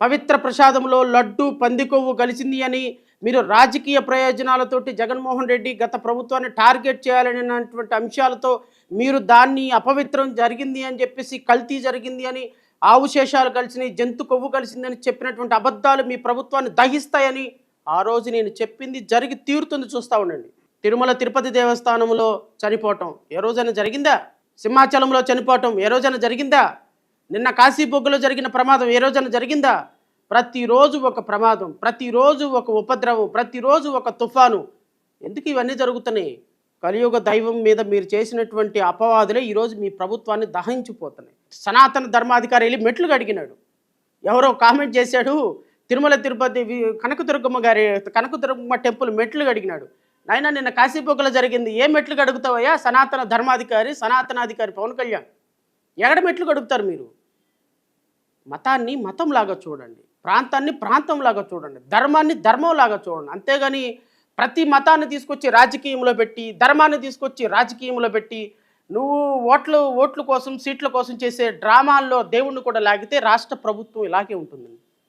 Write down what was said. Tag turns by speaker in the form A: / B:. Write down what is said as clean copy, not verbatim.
A: పవిత్ర ప్రసాదంలో లడ్డు పందికొవ్వు కలిసింది అని మీరు రాజకీయ ప్రయోజనాలతోటి జగన్మోహన్ రెడ్డి గత ప్రభుత్వాన్ని టార్గెట్ చేయాలనేటువంటి అంశాలతో మీరు దాన్ని అపవిత్రం జరిగింది అని చెప్పేసి కల్తీ జరిగింది అని ఆవుశేషాలు కలిసినాయి జంతు కొవ్వు కలిసిందని చెప్పినటువంటి అబద్ధాలు మీ ప్రభుత్వాన్ని దహిస్తాయని ఆ రోజు నేను చెప్పింది జరిగి తీరుతుంది, చూస్తూ ఉండండి. తిరుమల తిరుపతి దేవస్థానంలో చనిపోవటం ఏ రోజైనా జరిగిందా? సింహాచలంలో చనిపోవటం ఏ రోజైనా జరిగిందా? నిన్న కాశీబొగ్గులో జరిగిన ప్రమాదం ఏ రోజైనా జరిగిందా? ప్రతిరోజు ఒక ప్రమాదం, ప్రతిరోజు ఒక ఉపద్రవం, ప్రతిరోజు ఒక తుఫాను. ఎందుకు ఇవన్నీ జరుగుతున్నాయి? కలియుగ దైవం మీద మీరు చేసినటువంటి అపవాదులే ఈరోజు మీ ప్రభుత్వాన్ని దహించిపోతున్నాయి. సనాతన ధర్మాధికారి వెళ్ళి మెట్లు కడిగినాడు. ఎవరో కామెంట్ చేశాడు, తిరుమల తిరుపతి కనకదుర్గమ్మ టెంపుల్ మెట్లు కడిగినాడు. నాయన నిన్న కాశీబొగ్గలో జరిగింది ఏ మెట్లు కడుగుతావయ్యా? సనాతన సనాతనాధికారి పవన్ కళ్యాణ్ ఎక్కడ మెట్లు కడుగుతారు మీరు? మతాన్ని మతంలాగా చూడండి, ప్రాంతాన్ని ప్రాంతంలాగా చూడండి, ధర్మాన్ని ధర్మంలాగా చూడండి. అంతేగాని ప్రతి మతాన్ని తీసుకొచ్చి రాజకీయంలో పెట్టి, ధర్మాన్ని తీసుకొచ్చి రాజకీయంలో పెట్టి, నువ్వు ఓట్ల కోసం సీట్ల కోసం చేసే డ్రామాల్లో దేవుణ్ణి కూడా లాగితే రాష్ట్ర ప్రభుత్వం ఇలాగే ఉంటుంది.